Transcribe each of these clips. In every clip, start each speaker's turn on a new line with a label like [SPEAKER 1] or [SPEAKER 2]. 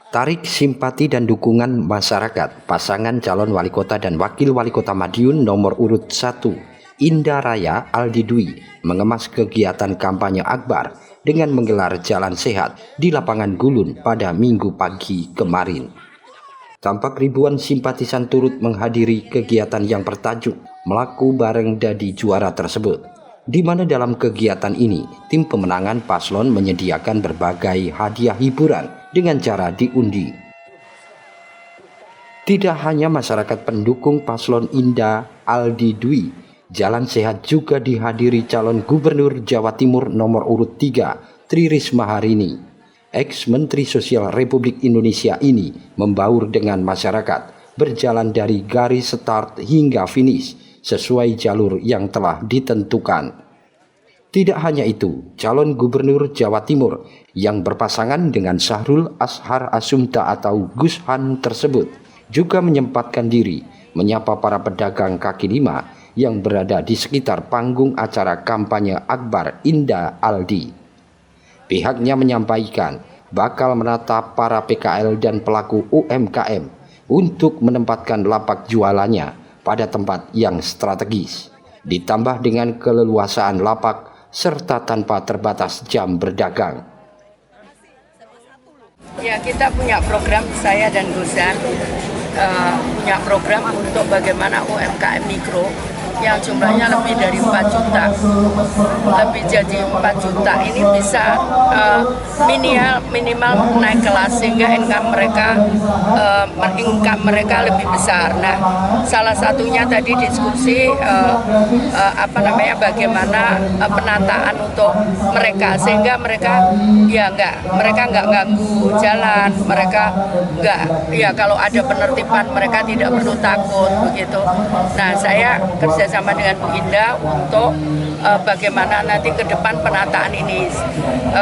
[SPEAKER 1] Tarik simpati dan dukungan masyarakat pasangan calon wali kota dan wakil wali kota Madiun nomor urut 1 Indah Raya Aldi Dwi mengemas kegiatan kampanye Akbar dengan menggelar jalan sehat di lapangan Gulun pada Minggu pagi kemarin. Tampak ribuan simpatisan turut menghadiri kegiatan yang bertajuk Melaku Bareng Dadi Juara tersebut, di mana dalam kegiatan ini tim pemenangan paslon menyediakan berbagai hadiah hiburan dengan cara diundi. Tidak hanya masyarakat pendukung paslon Indah Aldi Dwi, jalan sehat juga dihadiri calon Gubernur Jawa Timur nomor urut 3 Tri Risma Harini. Ex-Menteri Sosial Republik Indonesia ini membaur dengan masyarakat, berjalan dari garis start hingga finish sesuai jalur yang telah ditentukan. Tidak hanya itu, calon Gubernur Jawa Timur yang berpasangan dengan Syahrul Ashar Asumta atau Gus Han tersebut juga menyempatkan diri menyapa para pedagang kaki lima yang berada di sekitar panggung acara kampanye Akbar Indah Aldi. Pihaknya menyampaikan bakal menatap para PKL dan pelaku UMKM untuk menempatkan lapak jualannya pada tempat yang strategis, ditambah dengan keleluasaan lapak serta tanpa terbatas jam berdagang.
[SPEAKER 2] Ya, kita punya program, saya dan Guzan punya program untuk bagaimana UMKM mikro yang jumlahnya lebih dari 4 juta, lebih jadi 4 juta ini bisa minimal naik kelas sehingga income mereka lebih besar. Nah, salah satunya tadi diskusi bagaimana penataan untuk mereka sehingga mereka nggak ganggu jalan, mereka kalau ada penertiban mereka tidak perlu takut begitu. Nah, saya kerjasama dengan Bu Indah untuk bagaimana nanti ke depan penataan ini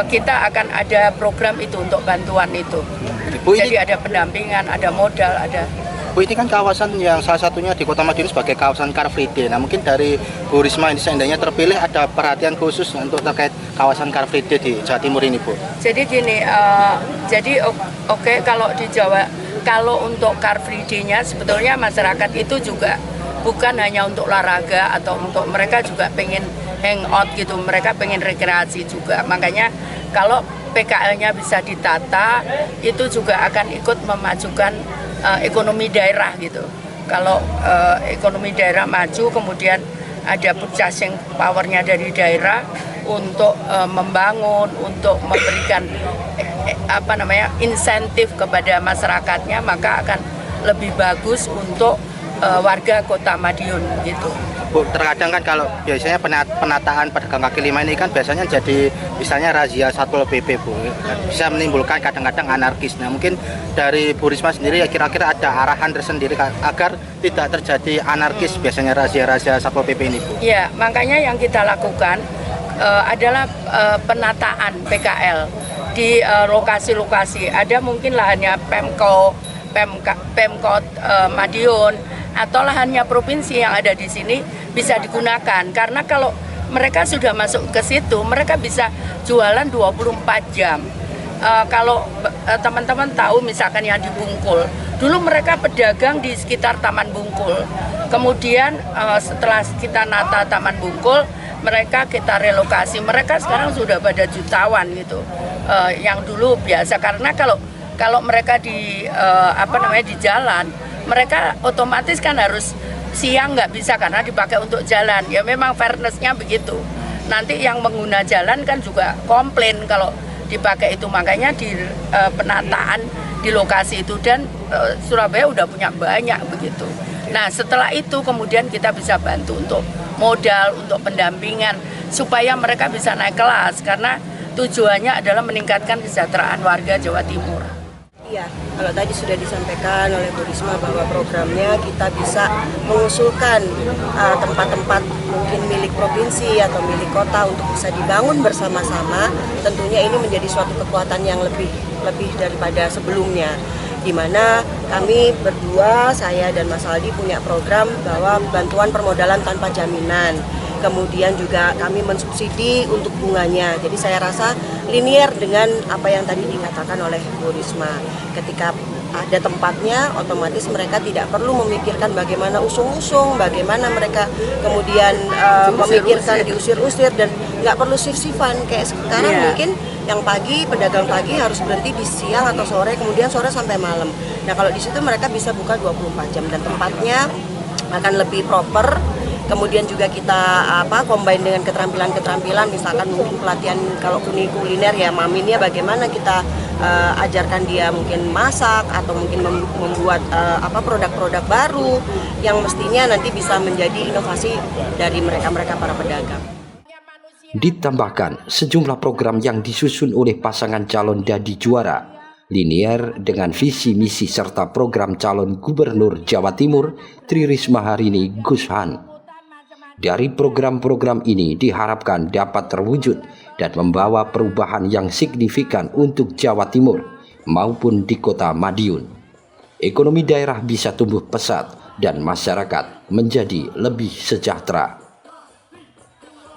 [SPEAKER 2] kita akan ada program itu untuk bantuan itu. Bu, jadi ada pendampingan, ada modal, ada.
[SPEAKER 3] Bu, ini kan kawasan yang salah satunya di Kota Madiun sebagai kawasan Car Free Day. Nah, mungkin dari Bu Risma ini seandainya terpilih ada perhatian khusus untuk terkait kawasan Car Free Day di Jawa Timur ini, Bu.
[SPEAKER 2] Jadi gini, kalau di Jawa, kalau untuk Car Free Day-nya sebetulnya masyarakat itu juga bukan hanya untuk olahraga atau untuk mereka juga pengen hangout gitu, mereka pengen rekreasi juga. Makanya kalau PKL-nya bisa ditata, itu juga akan ikut memajukan ekonomi daerah gitu. Kalau ekonomi daerah maju, kemudian ada purchasing power-nya dari daerah untuk membangun, untuk memberikan insentif kepada masyarakatnya, maka akan lebih bagus untuk warga Kota Madiun gitu.
[SPEAKER 3] Bu, terkadang kan kalau biasanya penataan pedagang kaki lima ini kan biasanya jadi misalnya razia Satpol PP, Bu, bisa menimbulkan kadang-kadang anarkis. Nah, mungkin dari Bu Risma sendiri ya kira-kira ada arahan tersendiri agar tidak terjadi anarkis biasanya razia Satpol PP ini, Bu?
[SPEAKER 2] Ya, makanya yang kita lakukan adalah penataan PKL di lokasi-lokasi. Ada mungkin lahannya Pemkot Madiun atau lahannya provinsi yang ada di sini bisa digunakan, karena kalau mereka sudah masuk ke situ mereka bisa jualan 24 jam. Kalau teman-teman tahu misalkan yang di Bungkul, dulu mereka pedagang di sekitar Taman Bungkul, kemudian setelah kita nata Taman Bungkul, mereka kita relokasi, mereka sekarang sudah pada jutawan gitu. Yang dulu biasa, karena kalau mereka di jalan, mereka otomatis kan harus siang nggak bisa karena dipakai untuk jalan. Ya memang fairness-nya begitu. Nanti yang pengguna jalan kan juga komplain kalau dipakai itu. Makanya di penataan di lokasi itu, dan Surabaya udah punya banyak begitu. Nah, setelah itu kemudian kita bisa bantu untuk modal, untuk pendampingan supaya mereka bisa naik kelas, karena tujuannya adalah meningkatkan kesejahteraan warga Jawa Timur.
[SPEAKER 4] Iya, kalau tadi sudah disampaikan oleh Bu Risma bahwa programnya kita bisa mengusulkan tempat-tempat mungkin milik provinsi atau milik kota untuk bisa dibangun bersama-sama. Tentunya ini menjadi suatu kekuatan yang lebih daripada sebelumnya, di mana kami berdua, saya dan Mas Aldi, punya program bahwa bantuan permodalan tanpa jaminan. kemudian juga kami mensubsidi untuk bunganya. Jadi saya rasa linear dengan apa yang tadi dikatakan oleh Bu Risma. Ketika ada tempatnya, otomatis mereka tidak perlu memikirkan bagaimana usung-usung, bagaimana mereka kemudian memikirkan diusir-usir, dan nggak perlu sif-sifan kayak sekarang. Mungkin yang pagi, pedagang pagi harus berhenti di siang atau sore, kemudian sore sampai malam. Nah kalau di situ mereka bisa buka 24 jam dan tempatnya akan lebih proper. Kemudian juga kita combine dengan keterampilan-keterampilan, misalkan mungkin pelatihan kalau kuliner ya maminnya bagaimana kita ajarkan dia mungkin masak atau mungkin membuat produk-produk baru yang mestinya nanti bisa menjadi inovasi dari mereka-mereka para pedagang.
[SPEAKER 1] Ditambahkan sejumlah program yang disusun oleh pasangan calon Dadi Juara, linear dengan visi misi serta program calon Gubernur Jawa Timur Tri Risma Harini Gus Han. Dari program-program ini diharapkan dapat terwujud dan membawa perubahan yang signifikan untuk Jawa Timur maupun di Kota Madiun. Ekonomi daerah bisa tumbuh pesat dan masyarakat menjadi lebih sejahtera.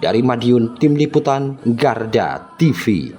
[SPEAKER 1] Dari Madiun, Tim Liputan Garda TV.